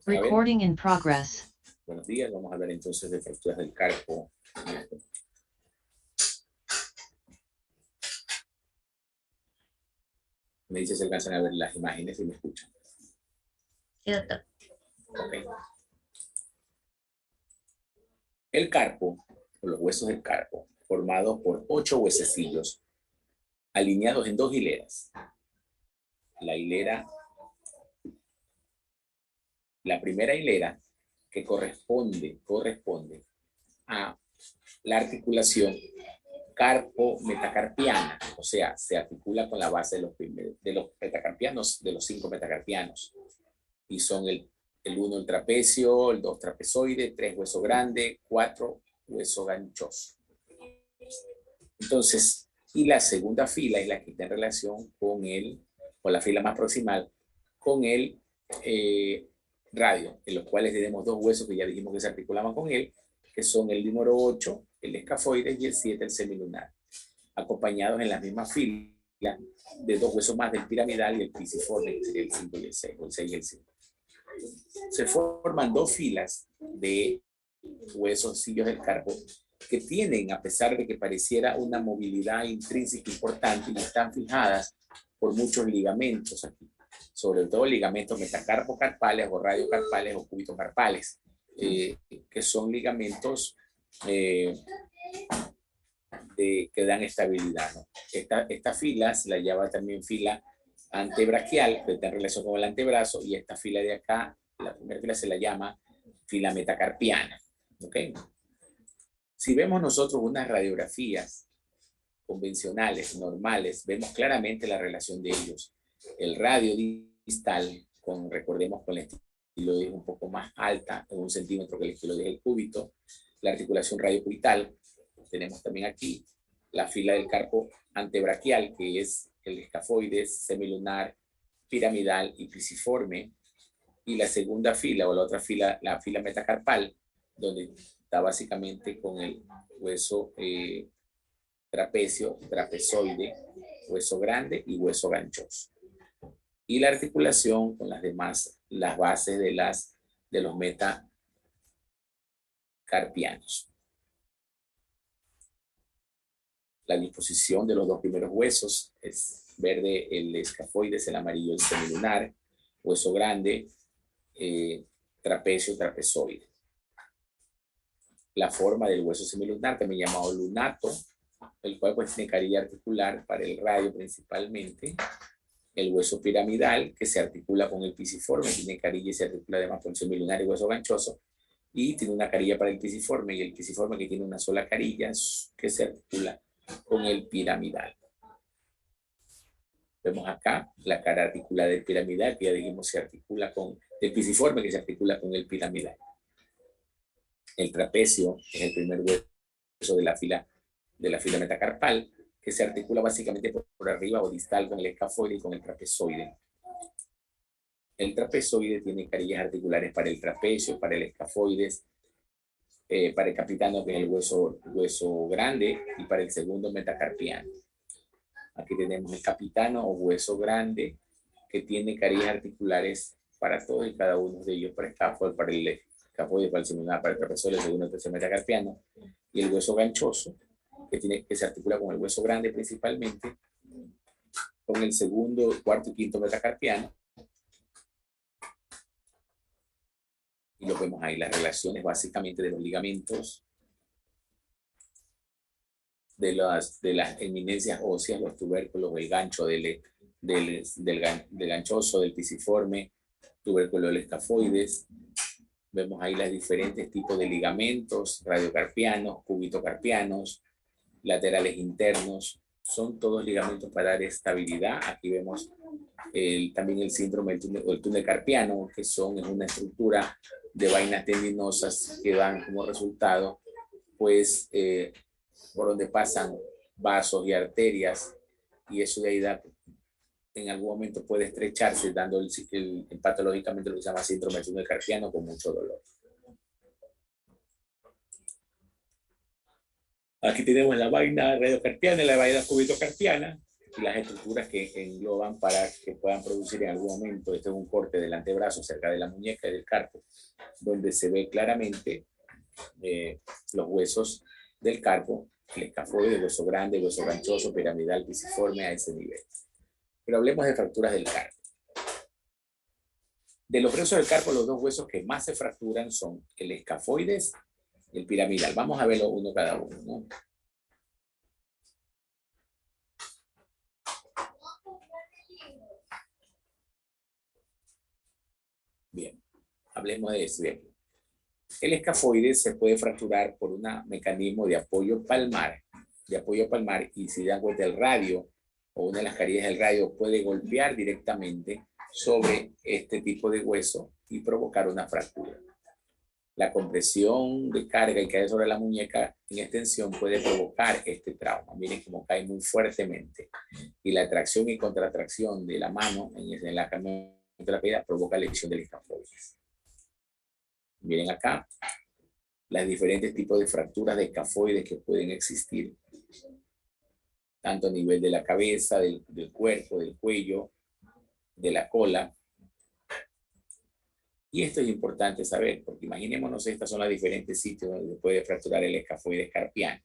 Recording in progress. Buenos días, vamos a hablar entonces de fracturas del carpo. Me dice si alcanzan a ver las imágenes y me escuchan. Sí, doctor. Okay. El carpo, o los huesos del carpo, formados por 8 huesecillos, alineados en 2 hileras. La primera hilera que corresponde a la articulación carpo-metacarpiana, o sea, se articula con la base de los metacarpianos, de los 5 metacarpianos, y son el 1 el trapecio, el 2 trapezoide, 3 hueso grande, 4 hueso ganchoso. Entonces, y la segunda fila es la que está en relación con la fila más proximal, con el radio, en los cuales tenemos 2 huesos que ya dijimos que se articulaban con él, que son el número 8, el escafoides, y el 7, el semilunar, acompañados en la misma fila de 2 huesos más del piramidal y el pisiforme, que sería el 5 y el 6, o el 6 y el 5. Se forman 2 filas de huesoncillos del carpo que tienen, a pesar de que pareciera una movilidad intrínseca importante, y están fijadas por muchos ligamentos aquí, sobre todo ligamentos metacarpocarpales o radiocarpales o cúbitocarpales, que son ligamentos que dan estabilidad, ¿no? Esta fila se la llama también fila antebraquial, que está en relación con el antebrazo, y esta fila de acá, la primera fila, se la llama fila metacarpiana. ¿Ok? Si vemos nosotros unas radiografías convencionales, normales, vemos claramente la relación de ellos. El radio distal, recordemos, con la estiloidez un poco más alta, en 1 centímetro, que el estiloidez del cúbito, la articulación radiocubital. Tenemos también aquí la fila del carpo antebraquial, que es el escafoides, semilunar, piramidal y pisiforme, y la segunda fila, o la otra fila, la fila metacarpal, donde está básicamente con el hueso trapecio, trapezoide, hueso grande y hueso ganchoso. Y la articulación con las demás, las bases de los metacarpianos. La disposición de los 2 primeros huesos es verde el escafoides, el amarillo el semilunar, hueso grande, trapecio, trapezoide. La forma del hueso semilunar, también llamado lunato, el cual pues tiene carilla articular para el radio principalmente. El hueso piramidal, que se articula con el pisiforme, tiene carilla y se articula además con el semilunar y hueso ganchoso, y tiene una carilla para el pisiforme, y el pisiforme que tiene una sola carilla que se articula con el piramidal. Vemos acá la cara articular del piramidal, que ya dijimos se articula con el pisiforme, que se articula con el piramidal. El trapecio es el primer hueso de la fila metacarpal, que se articula básicamente por arriba o distal con el escafoide y con el trapezoide. El trapezoide tiene carillas articulares para el trapecio, para el escafoides, para el capitano, que es el hueso grande, y para el segundo metacarpiano. Aquí tenemos el capitano o hueso grande, que tiene carillas articulares para todos y cada uno de ellos, para el escafoide, para el escafoide, para el semilunar, para el trapezoide, el segundo y tercer metacarpiano, y el hueso ganchoso, que se articula con el hueso grande principalmente, con el segundo, cuarto y quinto metacarpiano. Y lo vemos ahí, las relaciones básicamente de los ligamentos, de las eminencias óseas, los tubérculos, el gancho del ganchoso, del pisiforme, tubérculo del escafoides. Vemos ahí los diferentes tipos de ligamentos, radiocarpianos, cúbitocarpianos, laterales internos. Son todos ligamentos para dar estabilidad. Aquí vemos también el síndrome del túnel carpiano, que es una estructura de vainas tendinosas que dan como resultado, pues, por donde pasan vasos y arterias, y eso de ahí en algún momento puede estrecharse, dando patológicamente lo que se llama síndrome del túnel carpiano, con mucho dolor. Aquí tenemos la vaina radiocarpiana y la vaina cúbitocarpiana. y las estructuras que engloban para que puedan producir en algún momento. Este es un corte del antebrazo cerca de la muñeca y del carpo, donde se ve claramente los huesos del carpo, el escafoide, el hueso grande, el hueso ganchoso, piramidal, pisiforme a ese nivel. Pero hablemos de fracturas del carpo. De los huesos del carpo, los dos huesos que más se fracturan son el escafoides y el piramidal. Vamos a verlo uno cada uno, ¿no? Bien, hablemos de eso. El escafoide se puede fracturar por un mecanismo de apoyo palmar, y si dan cuenta el radio o una de las carillas del radio puede golpear directamente sobre este tipo de hueso y provocar una fractura. La compresión de carga y cae sobre la muñeca en extensión puede provocar este trauma. Miren cómo cae muy fuertemente. Y la tracción y contratracción de la mano en la camioneta de la caída provoca lesión del escafoide. Miren acá los diferentes tipos de fracturas de escafoides que pueden existir, tanto a nivel de la cabeza, del cuerpo, del cuello, de la cola. Y esto es importante saber, porque imaginémonos, estas son los diferentes sitios donde se puede fracturar el escafoide carpiano.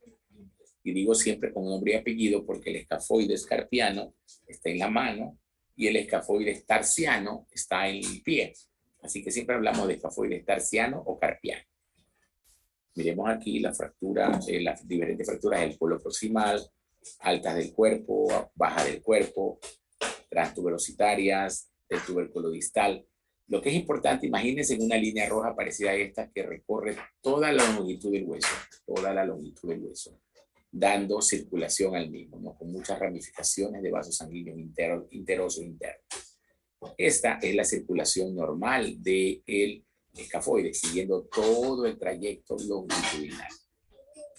Y digo siempre con nombre y apellido porque el escafoide carpiano está en la mano y el escafoide tarsiano está en el pie. Así que siempre hablamos de escafoide tarsiano o carpiano. Miremos aquí la fractura, las diferentes fracturas del polo proximal, altas del cuerpo, bajas del cuerpo, transtuberositarias, del tubérculo distal. Lo que es importante, imagínense en una línea roja parecida a esta que recorre toda la longitud del hueso, dando circulación al mismo, ¿no? Con muchas ramificaciones de vasos sanguíneos interosos internos. Esta es la circulación normal del escafoide, siguiendo todo el trayecto longitudinal.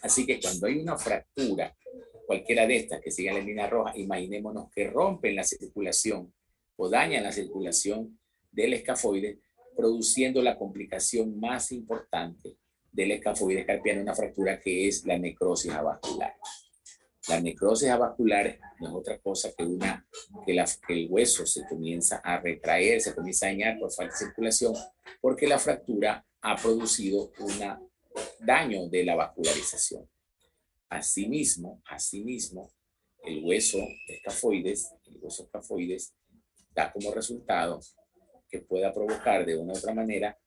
Así que cuando hay una fractura, cualquiera de estas que sigan la línea roja, imaginémonos que rompen la circulación o dañan la circulación del escafoide, produciendo la complicación más importante del escafoide carpiano, una fractura que es la necrosis avascular. La necrosis avascular no es otra cosa que el hueso se comienza a retraer, se comienza a dañar por falta de circulación, porque la fractura ha producido un daño de la vascularización. Asimismo, el hueso escafoides da como resultado que pueda provocar de una u otra manera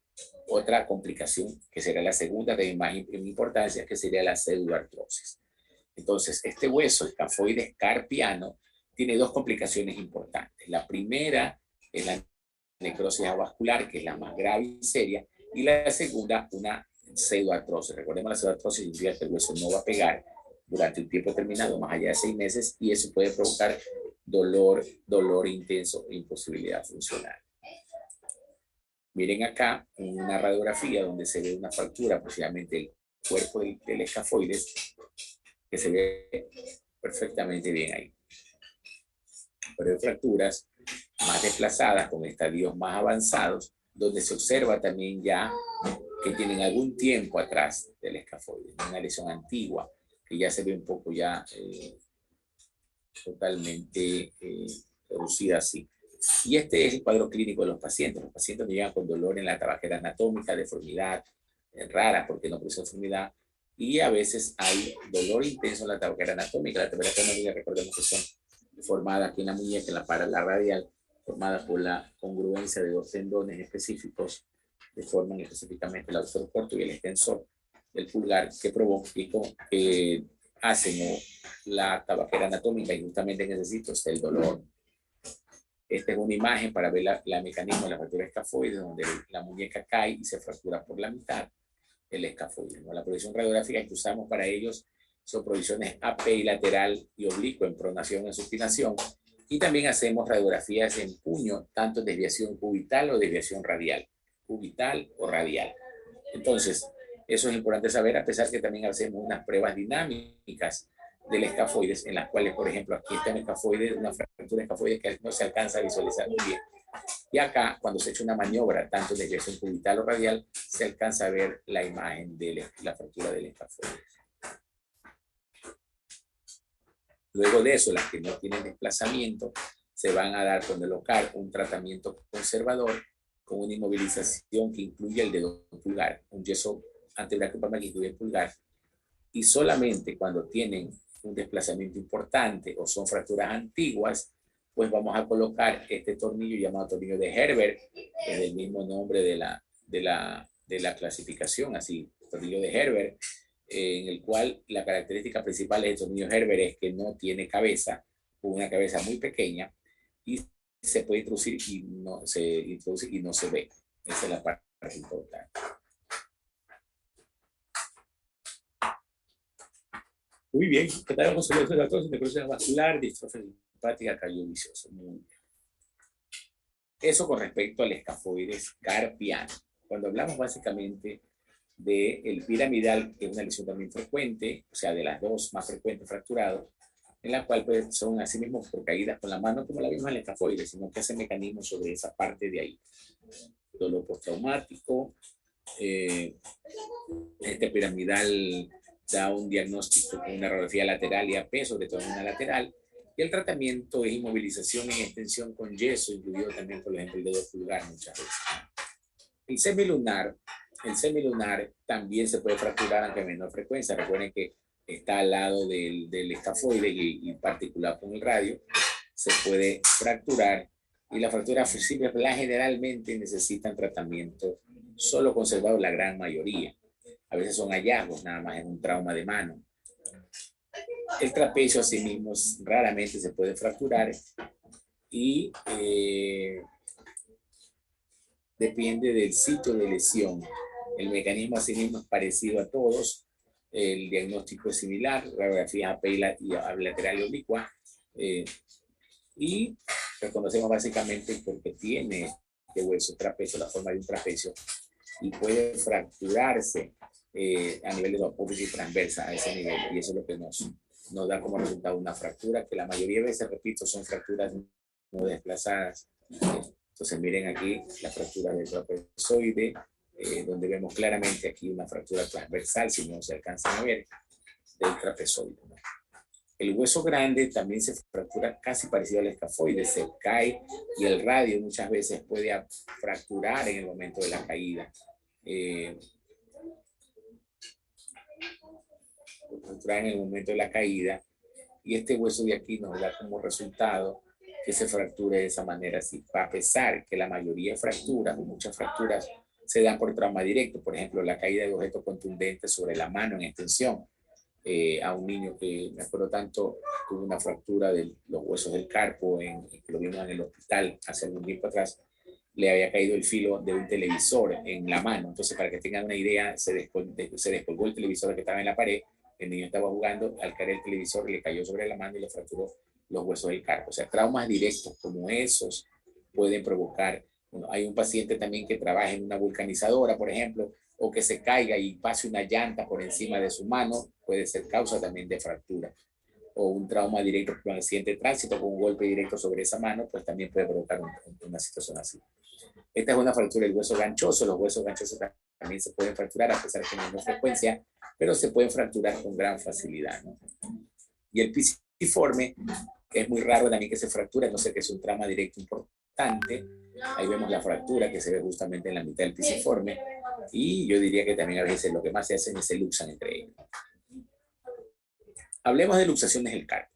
otra complicación, que será la segunda de más importancia, que sería la pseudoartrosis. Entonces, este hueso escafoides carpiano tiene dos complicaciones importantes. La primera es la necrosis avascular, que es la más grave y seria, y la segunda, una pseudoartrosis. Recordemos, la pseudoartrosis significa que el hueso no va a pegar durante un tiempo determinado, más allá de 6 meses, y eso puede provocar dolor intenso e imposibilidad funcional. Miren acá una radiografía donde se ve una fractura, aproximadamente el cuerpo del escafoides, que se ve perfectamente bien ahí. Pero hay fracturas más desplazadas, con estadios más avanzados, donde se observa también ya que tienen algún tiempo atrás del escafoide, una lesión antigua, que ya se ve un poco ya totalmente reducida así. Y este es el cuadro clínico de los pacientes. Los pacientes llegan con dolor en la tabajera anatómica, deformidad rara porque no produce deformidad, y a veces hay dolor intenso en la tabajera anatómica. La tabajera anatómica, recordemos que son formadas aquí en la muñeca, en la parábola radial, formadas por la congruencia de dos tendones específicos que forman específicamente el autor corto y el extensor del pulgar, que provocan, que hacen la tabajera anatómica, y justamente en ese sitio está el dolor. Esta es una imagen para ver la mecanismo de la fractura escafoide, donde la muñeca cae y se fractura por la mitad el escafoide, ¿no? La proyección radiográfica que usamos para ellos son proyecciones AP lateral y oblicuo en pronación en supinación, y también hacemos radiografías en puño, tanto en desviación cubital o desviación radial, cubital o radial. Entonces, eso es importante saber, a pesar que también hacemos unas pruebas dinámicas del escafoides, en las cuales, por ejemplo, aquí está un escafoide, una fractura escafoide que no se alcanza a visualizar muy bien. Y acá, cuando se echa una maniobra, tanto de desviación cubital o radial, se alcanza a ver la imagen de la fractura del escafoide. Luego de eso, las que no tienen desplazamiento, se van a dar con el local un tratamiento conservador con una inmovilización que incluye el dedo pulgar, un yeso antebraquial que incluye el pulgar, y solamente cuando tienen un desplazamiento importante o son fracturas antiguas, pues vamos a colocar este tornillo llamado tornillo de Herbert, que es el mismo nombre de la clasificación, así, tornillo de Herbert, en el cual la característica principal del tornillo Herbert es que no tiene cabeza, una cabeza muy pequeña, y se puede introducir y no se introduce y no se ve. Esa es la parte importante. Muy bien, ¿qué tal con solución de la necrosis vascular, distrofia simpática, cardioviciosa? Muy bien. Eso con respecto al escafoides carpiano. Cuando hablamos básicamente del piramidal, que es una lesión también frecuente, o sea, de las dos más frecuentes fracturados, en la cual pues, son así mismo por caídas con la mano, como la misma en el escafoide, sino que hace mecanismos sobre esa parte de ahí. Dolor postraumático, este piramidal da un diagnóstico con una radiografía lateral y AP, sobre todo en una lateral, y el tratamiento es inmovilización en extensión con yeso, incluido también, por ejemplo, el dedo pulgar muchas veces. El semilunar también se puede fracturar, aunque a menor frecuencia. Recuerden que está al lado del escafoide y particular con el radio, se puede fracturar, y las fracturas flexibles generalmente necesitan tratamiento solo conservado la gran mayoría. A veces son hallazgos nada más en un trauma de mano. El trapecio asimismo raramente se puede fracturar y depende del sitio de lesión. El mecanismo asimismo es parecido a todos. El diagnóstico es similar, radiografía AP y lateral y oblicua. Y reconocemos básicamente porque tiene de hueso trapecio, la forma de un trapecio, y puede fracturarse a nivel de la apófisis transversa a ese nivel, y eso es lo que nos da como resultado una fractura, que la mayoría de veces, repito, son fracturas no desplazadas. Entonces miren aquí la fractura del trapezoide, donde vemos claramente aquí una fractura transversal, si no se alcanzan a ver, del trapezoide, ¿no? El hueso grande también se fractura casi parecido al escafoide, se cae, y el radio muchas veces puede fracturar en el momento de la caída. Fracturar en el momento de la caída, y este hueso de aquí nos da como resultado que se fracture de esa manera así, a pesar que la mayoría de fracturas, o muchas fracturas, se dan por trauma directo. Por ejemplo, la caída de objetos contundentes sobre la mano en extensión. A un niño que, me acuerdo tanto, tuvo una fractura de los huesos del carpo, que lo vimos en el hospital hace algún tiempo atrás, le había caído el filo de un televisor en la mano. Entonces, para que tengan una idea, se descolgó el televisor que estaba en la pared, el niño estaba jugando, al caer el televisor le cayó sobre la mano y le fracturó los huesos del carpo. O sea, traumas directos como esos pueden provocar. Bueno, hay un paciente también que trabaja en una vulcanizadora, por ejemplo, o que se caiga y pase una llanta por encima de su mano, puede ser causa también de fractura. O un trauma directo con accidente de tránsito, con un golpe directo sobre esa mano, pues también puede provocar una situación así. Esta es una fractura del hueso ganchoso. Los huesos ganchosos también se pueden fracturar, a pesar de que no es frecuencia, pero se pueden fracturar con gran facilidad, ¿no? Y el pisiforme es muy raro también que se fracture, no sé, que es un trauma directo importante. Ahí vemos la fractura que se ve justamente en la mitad del pisiforme, y yo diría que también a veces lo que más se hacen es se luxan entre ellos. Hablemos de luxaciones del carpo.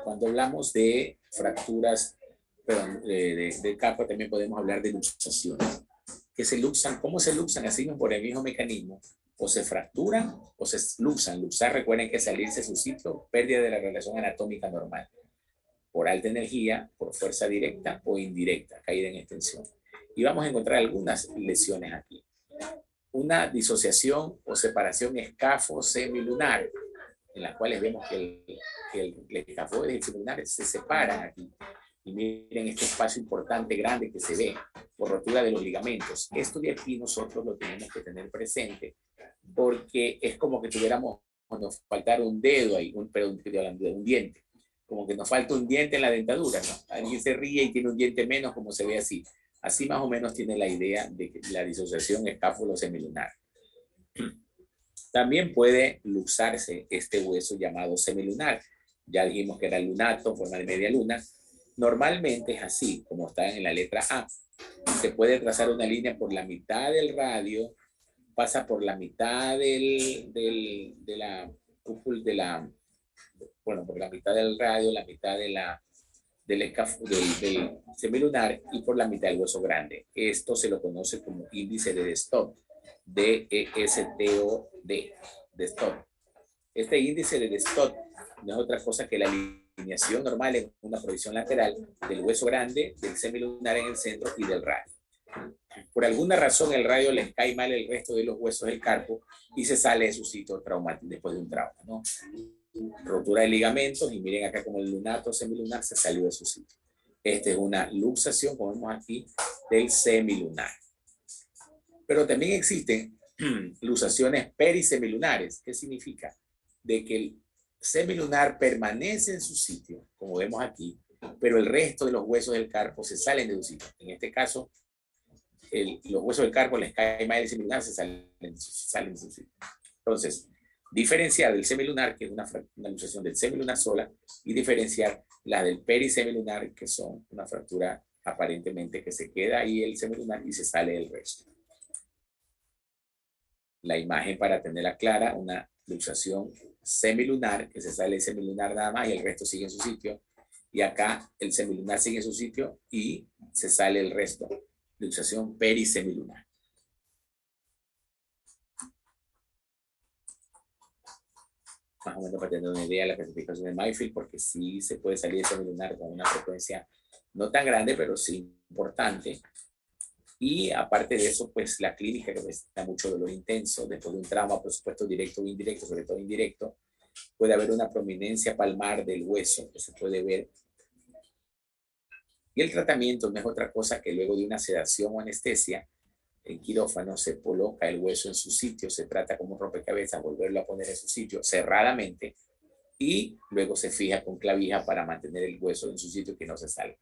Cuando hablamos de fracturas, perdón, de carpo, también podemos hablar de luxaciones. Que se luxan, ¿cómo se luxan? Así por el mismo mecanismo. O se fracturan o se luxan. Luxar, recuerden que salirse de su sitio, pérdida de la relación anatómica normal, por alta energía, por fuerza directa o indirecta, caída en extensión. Y vamos a encontrar algunas lesiones aquí. Una disociación o separación escafo-semilunar, en las cuales vemos que el escafoide y el semilunar se separan aquí. Y miren este espacio importante, grande, que se ve por rotura de los ligamentos. Esto de aquí nosotros lo tenemos que tener presente, porque es como que tuviéramos, nos faltara un dedo ahí, perdón, estoy hablando de un diente, como que nos falta un diente en la dentadura, ¿no? Alguien se ríe y tiene un diente menos, como se ve así. Así más o menos tiene la idea de que la disociación escápulo-semilunar. También puede luxarse este hueso llamado semilunar, Ya dijimos que era lunato, forma de media luna. Normalmente es así, como está en la letra A. Se puede trazar una línea por la mitad del radio, pasa por la mitad de la cúpula, bueno, por la mitad del radio, la mitad del semilunar y por la mitad del hueso grande. Esto se lo conoce como índice de Destot, D-E-S-T-O-D, Destot. Este índice de Destot no es otra cosa que la alineación normal en una provisión lateral del hueso grande, del semilunar en el centro y del radio. Por alguna razón el radio les cae mal el resto de los huesos del carpo y se sale de su sitio traumático después de un trauma, ¿no? Rotura de ligamentos y miren acá como el lunato semilunar se salió de su sitio. Esta es una luxación, como vemos aquí, del semilunar. Pero también existen luxaciones perisemilunares. ¿Qué significa? De que el semilunar permanece en su sitio, como vemos aquí, pero el resto de los huesos del carpo se salen de su sitio. En este caso, los huesos del carpo les cae mal el semilunar, se salen de su sitio. Entonces, diferenciar del semilunar, que es una luxación del semilunar sola, y diferenciar las del perisemilunar, que son una fractura aparentemente que se queda ahí el semilunar y se sale del resto. La imagen para tenerla clara, una luxación semilunar, que se sale el semilunar nada más y el resto sigue en su sitio. Y acá el semilunar sigue en su sitio y se sale el resto. Luxación perisemilunar. Más o menos para tener una idea de la clasificación de Mayfield, porque sí se puede salir el semilunar con una frecuencia no tan grande, pero sí importante. Y aparte de eso, pues la clínica que presenta mucho dolor intenso después de un trauma, por supuesto, directo o indirecto, sobre todo indirecto, puede haber una prominencia palmar del hueso que se puede ver. Y el tratamiento no es otra cosa que luego de una sedación o anestesia, en quirófano se coloca el hueso en su sitio, se trata como un rompecabezas, volverlo a poner en su sitio cerradamente y luego se fija con clavija para mantener el hueso en su sitio y que no se salga.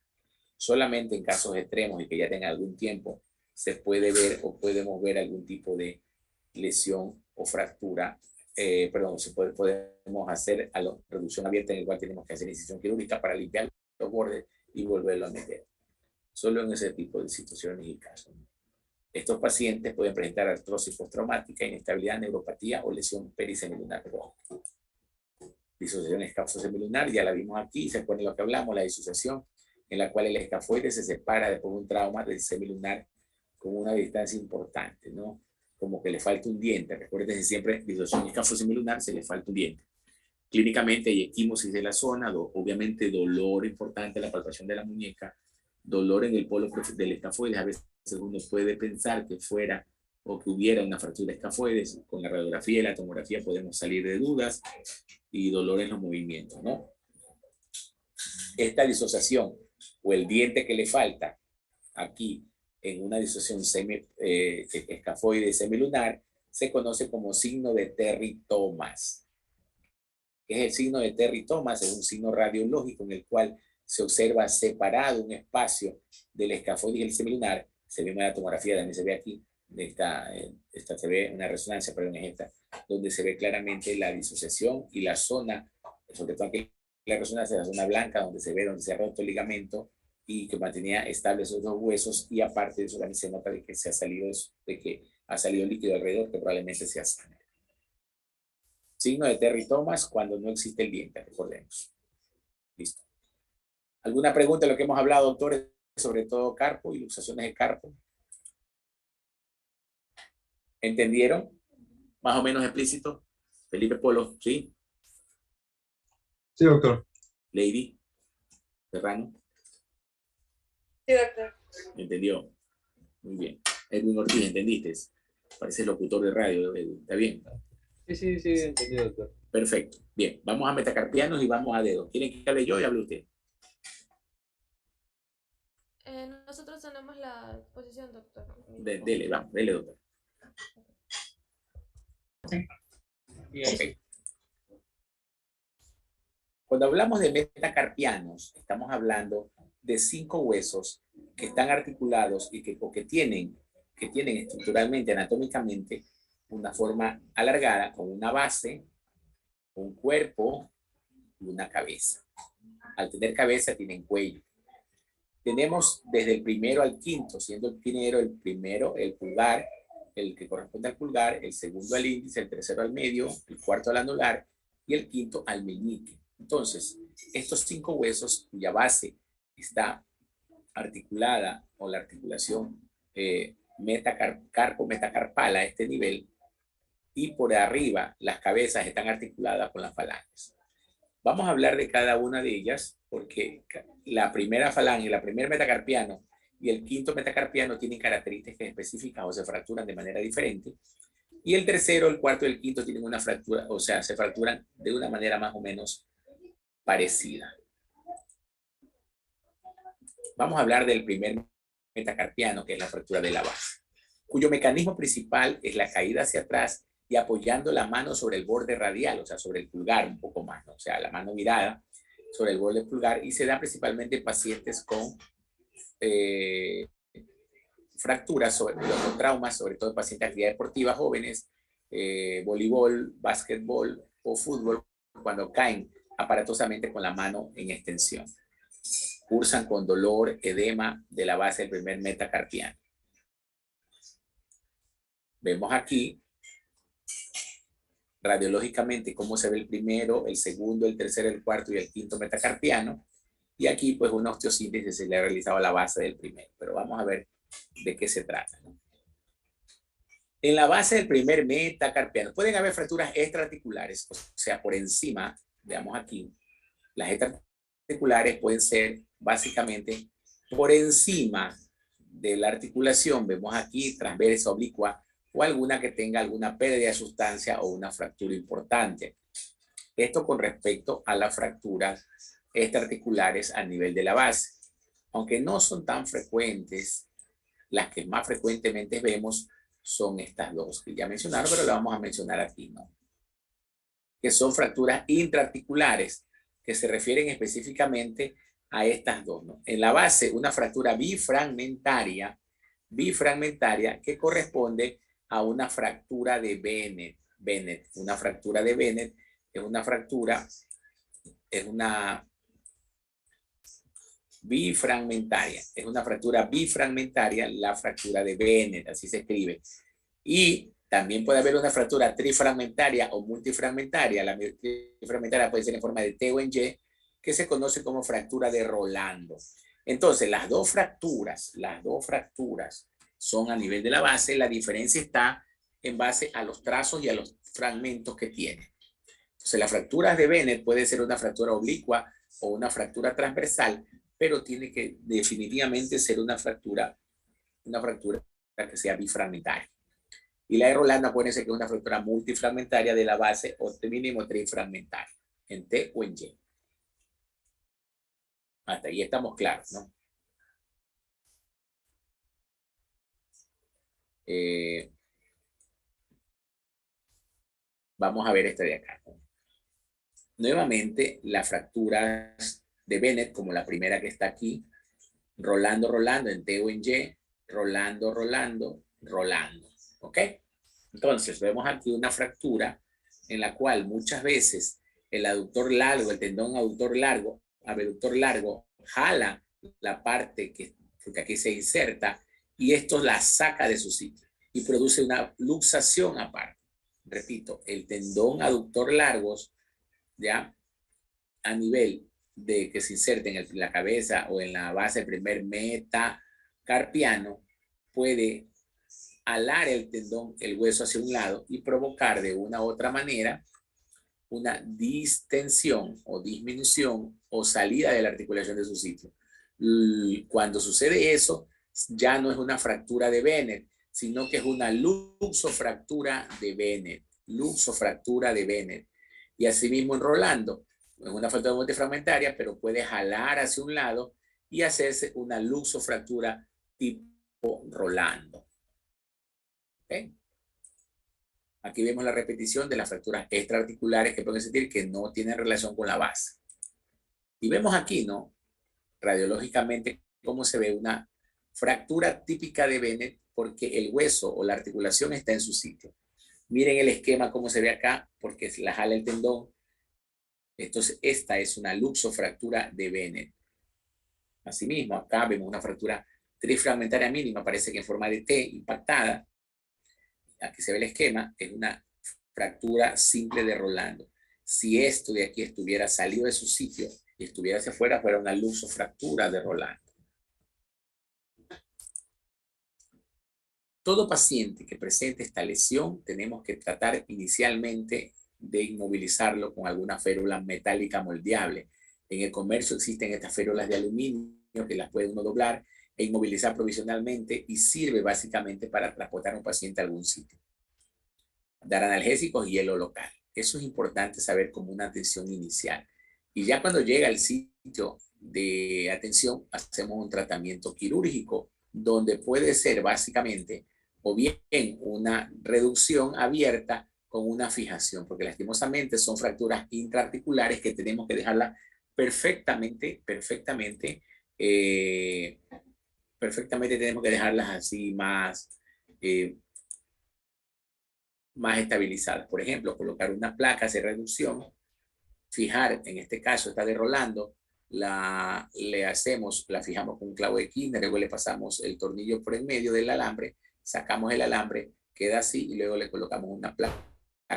Solamente en casos extremos y que ya tenga algún tiempo se puede ver o podemos ver algún tipo de lesión o fractura, podemos hacer a la reducción abierta en el cual tenemos que hacer incisión quirúrgica para limpiar los bordes y volverlo a meter. Solo en ese tipo de situaciones y casos. Estos pacientes pueden presentar artrosis postraumática, inestabilidad, neuropatía o lesión perisemilunar. Disociación escafosemilunar, ya la vimos aquí, se pone lo que hablamos, la disociación en la cual el escafoide se separa después de un trauma del semilunar con una distancia importante, ¿no? Como que le falta un diente. Recuerden siempre, disociación escafosemilunar, se le falta un diente. Clínicamente hay equimosis de la zona, obviamente dolor importante, la palpación de la muñeca, dolor en el polo del escafoides. A veces uno puede pensar que fuera o que hubiera una fractura de escafoides. Con la radiografía y la tomografía podemos salir de dudas y dolor en los movimientos, ¿no? Esta disociación o el diente que le falta aquí en una disociación escafoide semilunar se conoce como signo de Terry-Thomas. ¿Qué es el signo de Terry-Thomas? Es un signo radiológico en el cual se observa separado un espacio del escafoide y el semilunar. Se ve en la tomografía, también se ve aquí, esta se ve una resonancia, perdón, es esta, donde se ve claramente la disociación y la zona, sobre todo aquí la resonancia, la zona blanca, donde se ha roto el ligamento y que mantenía estables esos dos huesos, y aparte de eso también se nota de que ha salido líquido alrededor, que probablemente sea sangre. Signo de Terry-Thomas cuando no existe el diente, recordemos. Listo. ¿Alguna pregunta de lo que hemos hablado, doctores, sobre todo carpo y luxaciones de carpo? ¿Entendieron? Más o menos explícito. Felipe Polo, ¿sí? Sí, doctor. Lady Serrano. Sí, doctor. ¿Entendió? Muy bien. Edwin Ortiz, ¿entendiste? Parece locutor de radio, ¿está bien? Sí, entendí, doctor. Perfecto. Bien, vamos a metacarpianos y vamos a dedos. ¿Quieren que hable yo y hable usted? Nosotros tenemos la posición, doctor. Dele, vamos, dele, doctor. Ok. Cuando hablamos de metacarpianos, estamos hablando de 5 huesos que están articulados y que tienen estructuralmente, anatómicamente, una forma alargada, con una base, un cuerpo y una cabeza. Al tener cabeza tienen cuello. Tenemos desde el primero al quinto, siendo el primero, el pulgar, el que corresponde al pulgar, el segundo al índice, el tercero al medio, el cuarto al anular y el quinto al meñique. Entonces, estos 5 huesos cuya base está articulada o la articulación carpo-metacarpal a este nivel, y por arriba las cabezas están articuladas con las falanges. Vamos a hablar de cada una de ellas porque la primera falange, la primer metacarpiano y el quinto metacarpiano tienen características específicas o se fracturan de manera diferente. Y el tercero, el cuarto y el quinto tienen una fractura, o sea, se fracturan de una manera más o menos parecida. Vamos a hablar del primer metacarpiano, que es la fractura de la base, cuyo mecanismo principal es la caída hacia atrás y apoyando la mano sobre el borde radial, o sea, sobre el pulgar un poco más, ¿no? O sea, la mano virada sobre el borde del pulgar, y se da principalmente en pacientes con fracturas, sobre los traumas, sobre todo en pacientes de actividad deportiva jóvenes, voleibol, básquetbol o fútbol, cuando caen aparatosamente con la mano en extensión. Cursan con dolor, edema de la base del primer metacarpiano. Vemos aquí radiológicamente cómo se ve el primero, el segundo, el tercero, el cuarto y el quinto metacarpiano. Y aquí pues una osteosíntesis se le ha realizado a la base del primero. Pero vamos a ver de qué se trata, ¿no? En la base del primer metacarpiano pueden haber fracturas extraarticulares, o sea, por encima, veamos aquí, las extraarticulares pueden ser básicamente por encima de la articulación, vemos aquí transversa, oblicua, o alguna que tenga alguna pérdida de sustancia o una fractura importante. Esto con respecto a las fracturas extraarticulares a nivel de la base. Aunque no son tan frecuentes, las que más frecuentemente vemos son estas dos que ya mencionaron, pero las vamos a mencionar aquí, ¿no? Que son fracturas intraarticulares, que se refieren específicamente a estas dos, ¿no? En la base, una fractura bifragmentaria que corresponde a una fractura de Bennett. Una fractura de Bennett es una fractura, es una bifragmentaria. Es una fractura bifragmentaria, la fractura de Bennett, así se escribe. Y también puede haber una fractura trifragmentaria o multifragmentaria. La trifragmentaria puede ser en forma de T o en Y, que se conoce como fractura de Rolando. Entonces, las dos fracturas son a nivel de la base. La diferencia está en base a los trazos y a los fragmentos que tiene. Entonces, las fracturas de Bennett puede ser una fractura oblicua o una fractura transversal, pero tiene que definitivamente ser una fractura que sea bifragmentaria. Y la de Rolando, acuérdense que es una fractura multifragmentaria de la base o mínimo trifragmentaria, en T o en Y. Hasta ahí estamos claros, ¿no? Vamos a ver esta de acá, ¿no? Nuevamente, las fracturas de Bennett, como la primera que está aquí, rolando en T o en Y, rolando. ¿Ok? Entonces, vemos aquí una fractura en la cual muchas veces el aductor largo, el tendón abductor largo, jala la parte que aquí se inserta y esto la saca de su sitio y produce una luxación aparte. Repito, el tendón aductor largos, ya a nivel de que se inserta en la cabeza o en la base del primer metacarpiano, puede alar el tendón, el hueso hacia un lado y provocar de una u otra manera una distensión o disminución o salida de la articulación de su sitio. Cuando sucede eso, ya no es una fractura de Bennett, sino que es una luxofractura de Bennett. Y asimismo en Rolando, es una fractura multifragmentaria, pero puede jalar hacia un lado y hacerse una luxofractura tipo Rolando. ¿Okay? Aquí vemos la repetición de las fracturas extraarticulares que pueden sentir que no tienen relación con la base. Y vemos aquí, ¿no? Radiológicamente, cómo se ve una fractura típica de Bennett porque el hueso o la articulación está en su sitio. Miren el esquema, cómo se ve acá, porque se la jala el tendón, Entonces, esta es una luxofractura de Bennett. Asimismo, acá vemos una fractura trifragmentaria mínima, parece que en forma de T impactada. Aquí se ve el esquema, es una fractura simple de Rolando. Si esto de aquí estuviera salido de su sitio y estuviera hacia afuera, fuera una luxofractura de Rolando. Todo paciente que presente esta lesión, tenemos que tratar inicialmente de inmovilizarlo con alguna férula metálica moldeable. En el comercio existen estas férulas de aluminio que las puede uno doblar e inmovilizar provisionalmente y sirve básicamente para transportar a un paciente a algún sitio. Dar analgésicos y hielo local. Eso es importante saber como una atención inicial. Y ya cuando llega al sitio de atención, hacemos un tratamiento quirúrgico donde puede ser básicamente o bien una reducción abierta con una fijación, porque lastimosamente son fracturas intraarticulares que tenemos que dejarlas perfectamente tenemos que dejarlas así más estabilizadas. Por ejemplo, colocar unas placas de reducción, fijar, en este caso está de Rolando, la fijamos con un clavo de Kirchner, luego le pasamos el tornillo por el medio del alambre, sacamos el alambre, queda así y luego le colocamos una placa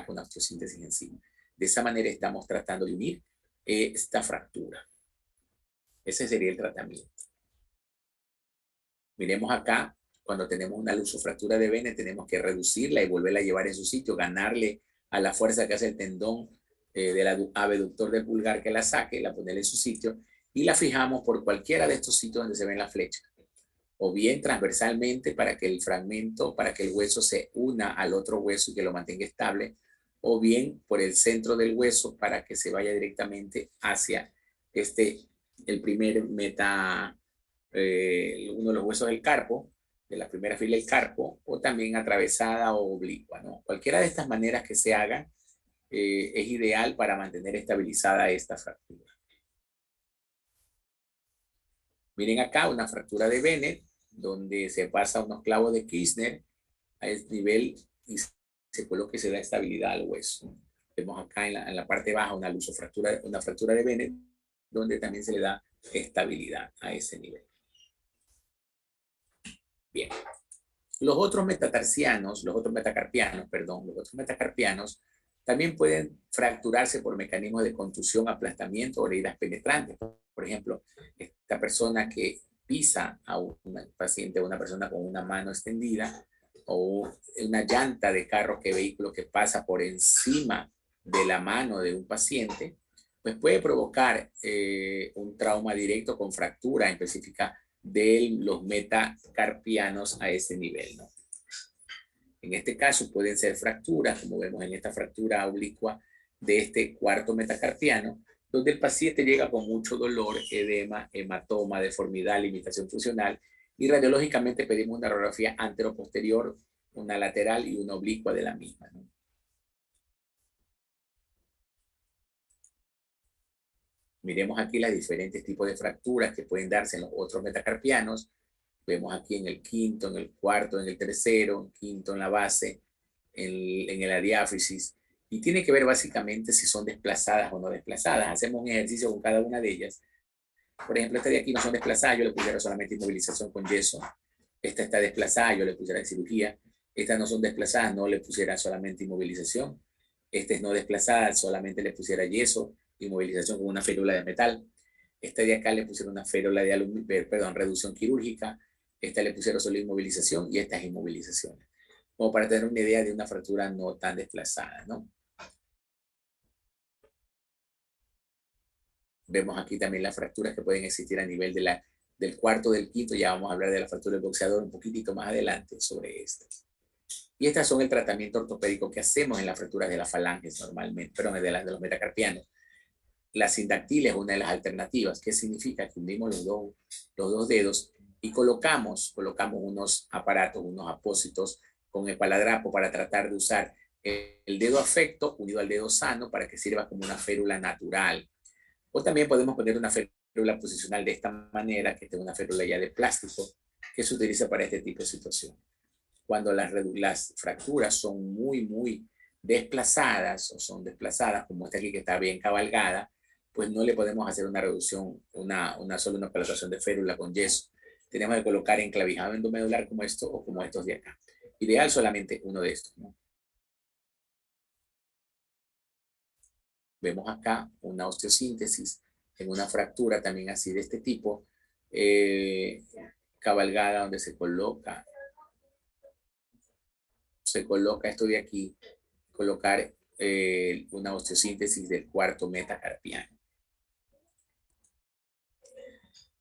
con osteosíntesis encima. De esa manera estamos tratando de unir esta fractura. Ese sería el tratamiento. Miremos acá, cuando tenemos una luxofractura de Bennett, tenemos que reducirla y volverla a llevar en su sitio, ganarle a la fuerza que hace el tendón del abductor del pulgar que la saque, la ponerle en su sitio y la fijamos por cualquiera de estos sitios donde se ven las flechas. O bien transversalmente para que el fragmento, para que el hueso se una al otro hueso y que lo mantenga estable, o bien por el centro del hueso para que se vaya directamente hacia el primer uno de los huesos del carpo, de la primera fila del carpo, o también atravesada o oblicua, ¿no? Cualquiera de estas maneras que se hagan es ideal para mantener estabilizada esta fractura. Miren acá una fractura de Bennett, donde se pasa unos clavos de Kirchner a este nivel y se coloca y se da estabilidad al hueso. Vemos acá en la parte baja una fractura de Bennett, donde también se le da estabilidad a ese nivel. Bien. Los otros metacarpianos también pueden fracturarse por mecanismos de contusión, aplastamiento o heridas penetrantes. Por ejemplo, esta persona que pisa a un paciente, una persona con una mano extendida, o una llanta de carro, vehículo que pasa por encima de la mano de un paciente, pues puede provocar un trauma directo con fractura específica de los metacarpianos a ese nivel, ¿no? En este caso pueden ser fracturas, como vemos en esta fractura oblicua de este cuarto metacarpiano, donde el paciente llega con mucho dolor, edema, hematoma, deformidad, limitación funcional, y radiológicamente pedimos una radiografía anteroposterior, una lateral y una oblicua de la misma, ¿no? Miremos aquí los diferentes tipos de fracturas que pueden darse en los otros metacarpianos. Vemos aquí en el quinto, en el cuarto, en el tercero, en quinto en la base, en el diáfisis. Y tiene que ver básicamente si son desplazadas o no desplazadas. Hacemos un ejercicio con cada una de ellas. Por ejemplo, esta de aquí no son desplazadas, yo le pusiera solamente inmovilización con yeso. Esta está desplazada, yo le pusiera cirugía. Estas no son desplazadas, no le pusiera solamente inmovilización. Esta es no desplazada, solamente le pusiera yeso, inmovilización con una férula de metal. Esta de acá le pusieron una férula de aluminio, reducción quirúrgica. Esta le pusieron solo inmovilización y esta es inmovilización. Como para tener una idea de una fractura no tan desplazada, ¿no? Vemos aquí también las fracturas que pueden existir a nivel del cuarto, del quinto. Ya vamos a hablar de la fractura del boxeador un poquitito más adelante sobre estas. Y estas son el tratamiento ortopédico que hacemos en las fracturas de las falanges normalmente, perdón, de los metacarpianos. La sindactilia es una de las alternativas. ¿Qué significa? Que unimos los dos dedos y colocamos unos aparatos, unos apósitos con espaladrapo para tratar de usar el dedo afecto unido al dedo sano para que sirva como una férula natural. O también podemos poner una férula posicional de esta manera, que es una férula ya de plástico, que se utiliza para este tipo de situación. Cuando las fracturas son muy desplazadas o son desplazadas, como esta aquí que está bien cabalgada, pues no le podemos hacer una reducción, solo una colocación de férula con yeso. Tenemos que colocar enclavijado endomedular como esto o como estos de acá. Ideal solamente uno de estos, ¿no? Vemos acá una osteosíntesis en una fractura también así de este tipo, cabalgada donde se coloca esto de aquí, colocar una osteosíntesis del cuarto metacarpiano.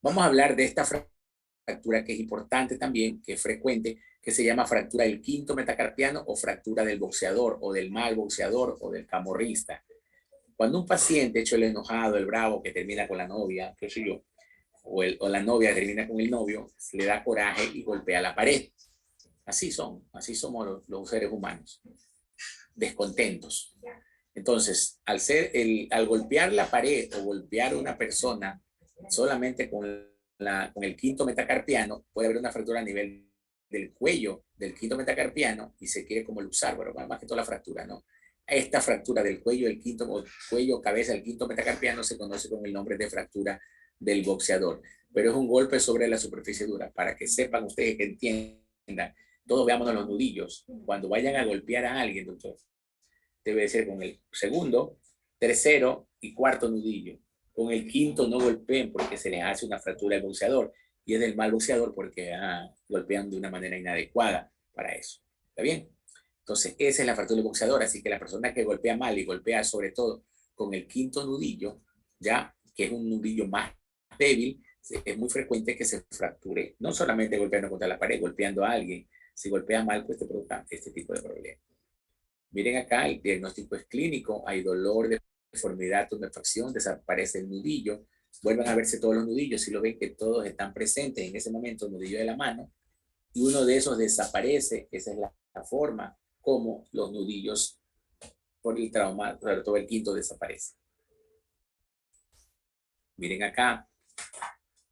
Vamos a hablar de esta fractura que es importante también, que es frecuente, que se llama fractura del quinto metacarpiano o fractura del boxeador o del mal boxeador o del camorrista. Cuando un paciente, hecho el enojado, el bravo, que termina con la novia, qué sé yo, o la novia termina con el novio, le da coraje y golpea la pared. Así somos los seres humanos, descontentos. Entonces, al golpear la pared o golpear a una persona solamente con el quinto metacarpiano, puede haber una fractura a nivel del cuello del quinto metacarpiano y se quiere como luxar, pero más que toda la fractura, ¿no? Esta fractura del cuello, cabeza del quinto metacarpiano se conoce con el nombre de fractura del boxeador, pero es un golpe sobre la superficie dura. Para que sepan ustedes, que entiendan, todos veamos los nudillos. Cuando vayan a golpear a alguien, doctor, debe ser con el segundo, tercero y cuarto nudillo. Con el quinto no golpeen porque se les hace una fractura del boxeador, y es del mal boxeador porque golpean de una manera inadecuada para eso. ¿Está bien? Entonces, esa es la fractura del boxeador. Así que la persona que golpea mal y golpea sobre todo con el quinto nudillo, ya que es un nudillo más débil, es muy frecuente que se fracture, no solamente golpeando contra la pared, golpeando a alguien. Si golpea mal, pues te provoca este tipo de problemas. Miren acá, el diagnóstico es clínico, hay dolor, deformidad, tumefacción, desaparece el nudillo, vuelvan a verse todos los nudillos, si lo ven que todos están presentes en ese momento, el nudillo de la mano, y uno de esos desaparece. Esa es la forma como los nudillos por el trauma, sobre todo el quinto, desaparece. Miren acá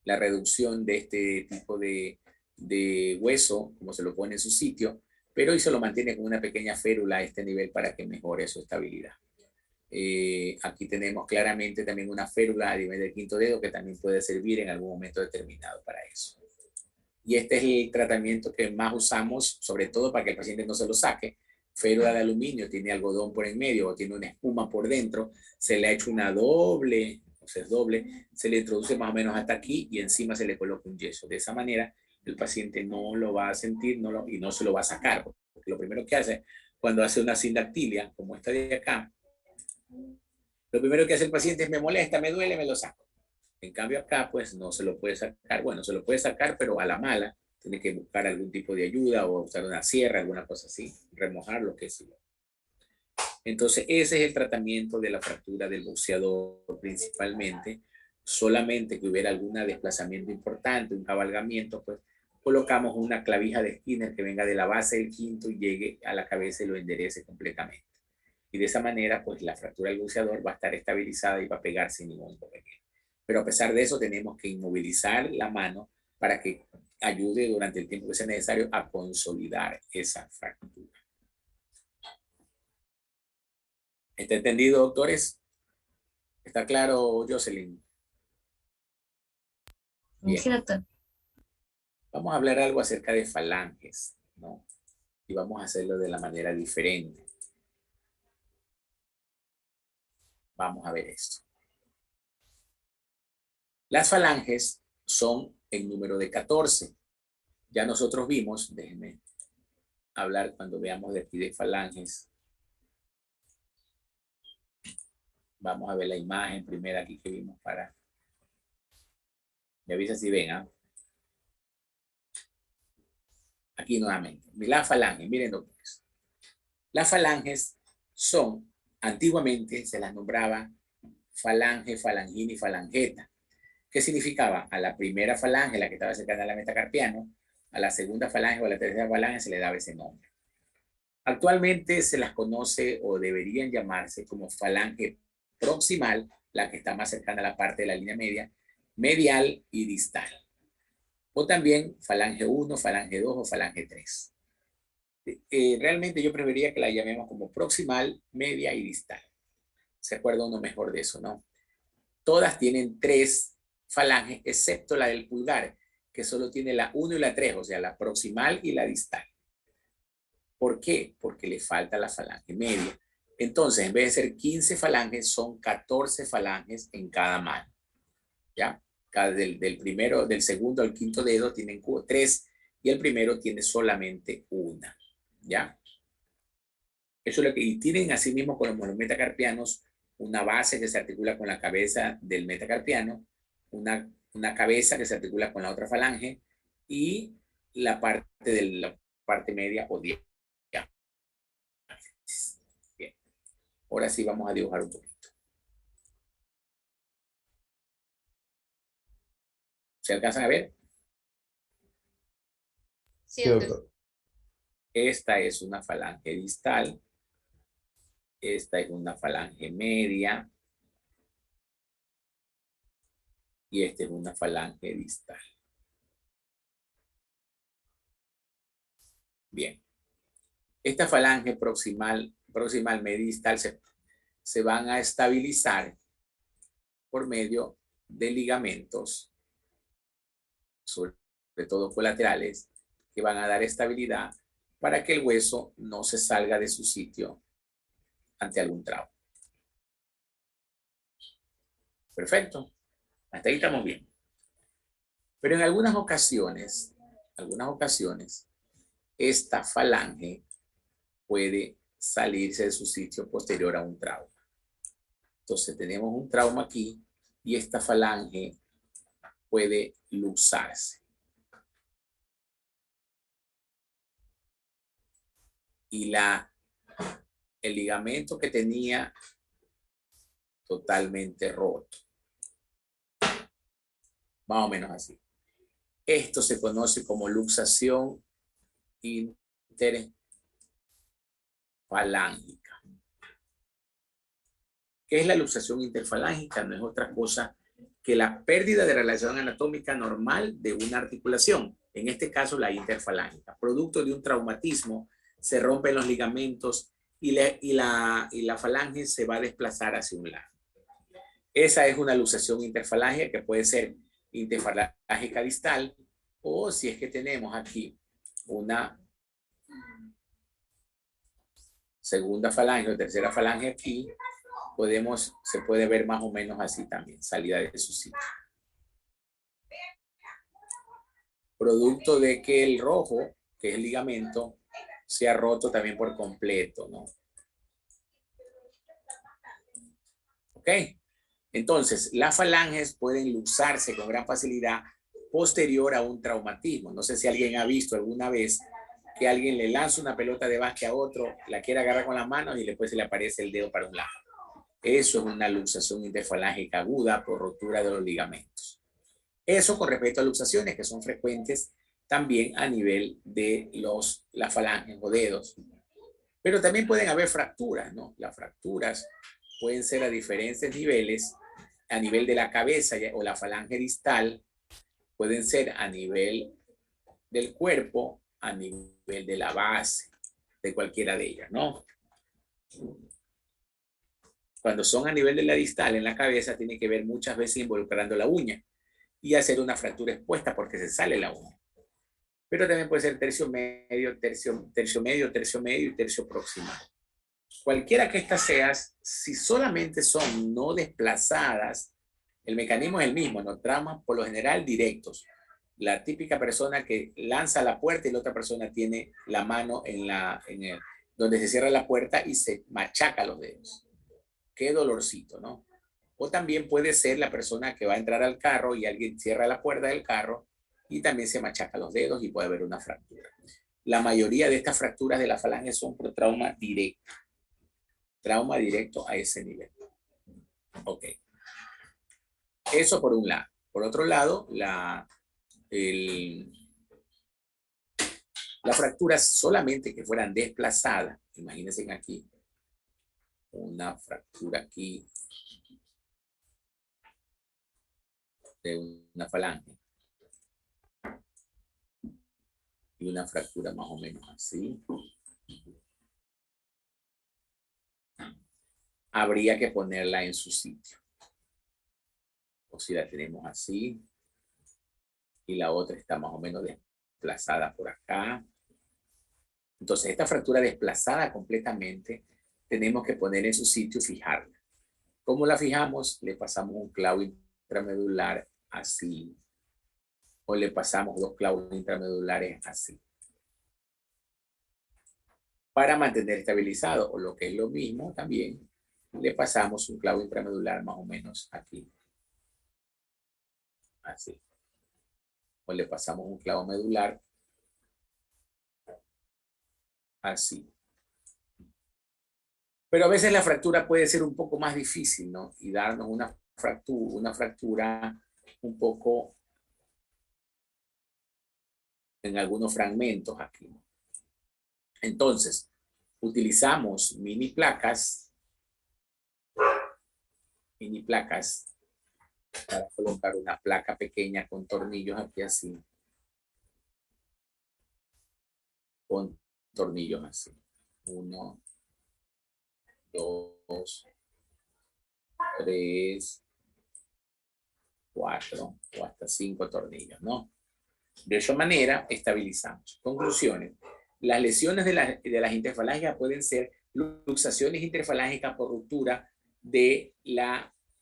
la reducción de este tipo de hueso, como se lo pone en su sitio, pero hoy se lo mantiene con una pequeña férula a este nivel para que mejore su estabilidad. Aquí tenemos claramente también una férula a nivel del quinto dedo que también puede servir en algún momento determinado para eso. Y este es el tratamiento que más usamos, sobre todo para que el paciente no se lo saque. Férula de aluminio, tiene algodón por en medio o tiene una espuma por dentro, se le ha hecho una doble, o sea, es doble, se le introduce más o menos hasta aquí y encima se le coloca un yeso. De esa manera el paciente no lo va a sentir y no se lo va a sacar. Porque lo primero que hace cuando hace una sindactilia, como esta de acá, lo primero que hace el paciente es: me molesta, me duele, me lo saco. En cambio acá, pues no se lo puede sacar. Bueno, se lo puede sacar, pero a la mala. Tiene que buscar algún tipo de ayuda o usar una sierra, alguna cosa así, remojar lo que sea. Entonces, ese es el tratamiento de la fractura del boxeador principalmente. Solamente que hubiera algún desplazamiento importante, un cabalgamiento, pues colocamos una clavija de Skinner que venga de la base del quinto y llegue a la cabeza y lo enderece completamente. Y de esa manera, pues la fractura del boxeador va a estar estabilizada y va a pegar sin ningún inconveniente. Pero a pesar de eso, tenemos que inmovilizar la mano para que ayude durante el tiempo que sea necesario a consolidar esa fractura. ¿Está entendido, doctores? ¿Está claro, Jocelyn? Bien. Sí, doctor. Vamos a hablar algo acerca de falanges, ¿no? Y vamos a hacerlo de la manera diferente. Vamos a ver esto. Las falanges son el número de 14. Ya nosotros vimos, déjenme hablar cuando veamos de aquí de falanges. Vamos a ver la imagen primera aquí que vimos para... Me avisa si ven, ¿ah? Aquí nuevamente. La falange, miren, doctores. Las falanges son, antiguamente se las nombraba falange, falangina y falangeta. ¿Qué significaba? A la primera falange, la que estaba cercana a la metacarpiano, a la segunda falange o a la tercera falange se le daba ese nombre. Actualmente se las conoce o deberían llamarse como falange proximal, la que está más cercana a la parte de la línea media, medial y distal. O también falange 1, falange 2 o falange 3. Realmente yo preferiría que la llamemos como proximal, media y distal. ¿Se acuerda uno mejor de eso, no? Todas tienen 3 falanges, excepto la del pulgar, que solo tiene la 1 y la 3, o sea, la proximal y la distal. ¿Por qué? Porque le falta la falange media. Entonces, en vez de ser 15 falanges, son 14 falanges en cada mano. ¿Ya? Del primero, del segundo al quinto dedo tienen 3 y el primero tiene solamente una. ¿Ya? Eso es lo que, y tienen así mismo con los metacarpianos una base que se articula con la cabeza del metacarpiano, una cabeza que se articula con la otra falange y la parte de la parte media o diástasis. Bien, ahora sí vamos a dibujar un poquito. ¿Se alcanzan a ver? Sí, Sí, doctor. doctor. Esta es una falange distal. Esta es una falange media. Y esta es una falange distal. Bien. Esta falange proximal media y distal se van a estabilizar por medio de ligamentos, sobre todo colaterales, que van a dar estabilidad para que el hueso no se salga de su sitio ante algún trauma. Perfecto. Hasta ahí estamos bien. Pero en algunas ocasiones, esta falange puede salirse de su sitio posterior a un trauma. Entonces tenemos un trauma aquí y esta falange puede luxarse. Y el ligamento que tenía totalmente roto. Más o menos así. Esto se conoce como luxación interfalángica. ¿Qué es la luxación interfalángica? No es otra cosa que la pérdida de relación anatómica normal de una articulación, en este caso la interfalángica. Producto de un traumatismo, se rompen los ligamentos y la falange se va a desplazar hacia un lado. Esa es una luxación interfalángica que puede ser interfalángica distal o si es que tenemos aquí una segunda falange o tercera falange aquí, se puede ver más o menos así también, salida de su sitio. Producto de que el rojo, que es el ligamento, se ha roto también por completo, ¿no? ¿Ok? Entonces, las falanges pueden luxarse con gran facilidad posterior a un traumatismo. No sé si alguien ha visto alguna vez que alguien le lanza una pelota de básquet a otro, la quiere agarrar con las manos y después se le aparece el dedo para un lado. Eso es una luxación interfalángica aguda por rotura de los ligamentos. Eso con respecto a luxaciones que son frecuentes también a nivel de las falanges o dedos. Pero también pueden haber fracturas, ¿no? Las fracturas pueden ser a diferentes niveles, a nivel de la cabeza o la falange distal, pueden ser a nivel del cuerpo, a nivel de la base, de cualquiera de ellas, ¿no? Cuando son a nivel de la distal en la cabeza, tiene que ver muchas veces involucrando la uña y hacer una fractura expuesta porque se sale la uña. Pero también puede ser tercio medio, tercio medio y tercio proximal. Cualquiera que estas seas, si solamente son no desplazadas, el mecanismo es el mismo, no traumas por lo general directos. La típica persona que lanza la puerta y la otra persona tiene la mano donde se cierra la puerta y se machaca los dedos. Qué dolorcito, ¿no? O también puede ser la persona que va a entrar al carro y alguien cierra la puerta del carro y también se machaca los dedos y puede haber una fractura. La mayoría de estas fracturas de la falange son por trauma directo. Trauma directo a ese nivel. Ok. Eso por un lado. Por otro lado, la fractura solamente que fueran desplazadas, imagínense aquí, una fractura aquí de una falange y una fractura más o menos así. habría que ponerla en su sitio. O si la tenemos así, y la otra está más o menos desplazada por acá. Entonces, esta fractura desplazada completamente, tenemos que poner en su sitio y fijarla. ¿Cómo la fijamos? Le pasamos un clavo intramedular así. O le pasamos 2 clavos intramedulares así. Para mantener estabilizado, o lo que es lo mismo también, le pasamos un clavo intramedular más o menos aquí. Así. O le pasamos un clavo medular así. Pero a veces la fractura puede ser un poco más difícil, ¿no? Y darnos una fractura un poco en algunos fragmentos aquí. Entonces, utilizamos mini placas para colocar una placa pequeña con tornillos aquí así. Con tornillos así. 1, 2, 3, 4 o hasta 5 tornillos, ¿no? De esa manera estabilizamos. Conclusiones. Las lesiones de las interfalángias pueden ser luxaciones interfalángicas por ruptura de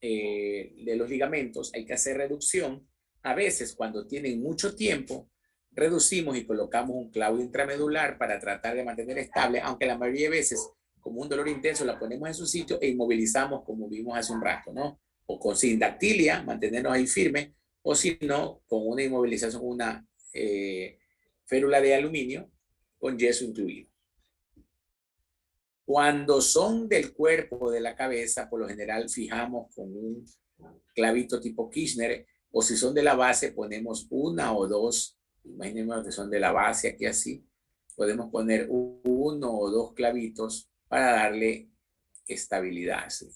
los ligamentos. Hay que hacer reducción. A veces, cuando tienen mucho tiempo, reducimos y colocamos un clavo intramedular para tratar de mantener estable, aunque la mayoría de veces, como un dolor intenso, la ponemos en su sitio e inmovilizamos, como vimos hace un rato, ¿no? O con sindactilia, mantenernos ahí firmes, o si no, con una inmovilización, una férula de aluminio con yeso incluido. Cuando son del cuerpo o de la cabeza, por lo general fijamos con un clavito tipo Kirchner, o si son de la base, ponemos 1 o 2, imaginemos que son de la base aquí así, podemos poner 1 o 2 clavitos para darle estabilidad. ¿Sí?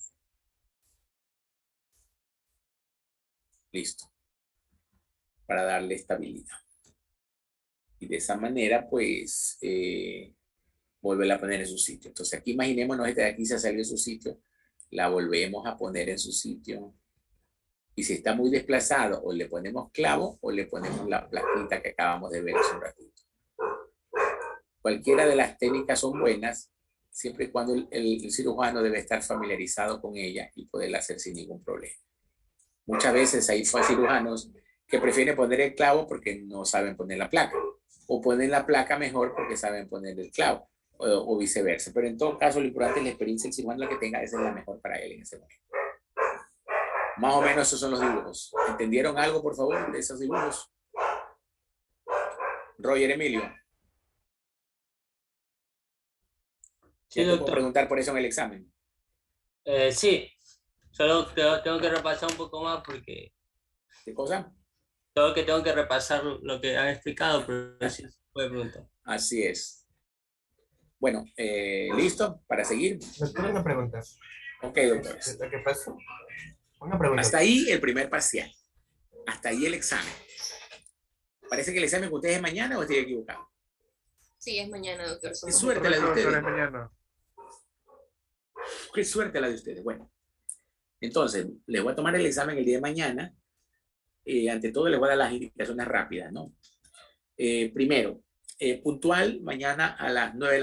Listo. Para darle estabilidad. Y de esa manera, pues, volverla a poner en su sitio. Entonces, aquí imaginémonos, esta de aquí se salió de su sitio, la volvemos a poner en su sitio. Y si está muy desplazado, o le ponemos clavo, o le ponemos la plaquita que acabamos de ver hace un ratito. Cualquiera de las técnicas son buenas, siempre y cuando el cirujano debe estar familiarizado con ella y poderla hacer sin ningún problema. Muchas veces hay cirujanos que prefieren poner el clavo porque no saben poner la placa, o ponen la placa mejor porque saben poner el clavo, o viceversa. Pero en todo caso, lo importante es la experiencia del cirujano que tenga, esa es la mejor para él en ese momento. Más o menos esos son los dibujos. ¿Entendieron algo, por favor, de esos dibujos? Roger Emilio. Sí, ¿Ya te puedo doctor. preguntar por eso en el examen? Sí, solo tengo que repasar un poco más porque ¿Qué cosa? tengo que repasar lo que han explicado, pero sí se puede preguntar. Así es. Bueno, ¿listo para seguir? Doctor, una pregunta. Ok, doctores. ¿Qué pasó? Una pregunta. Hasta ahí el primer parcial. Hasta ahí el examen. Parece que el examen que ustedes es mañana o estoy equivocado. Sí, es mañana, doctor. Qué suerte la de Doctor, ustedes. es mañana. Qué suerte la de ustedes. Bueno, entonces les voy a tomar el examen el día de mañana. Ante todo les voy a dar las indicaciones rápidas, ¿no? Primero, puntual mañana a las 9 de la mañana.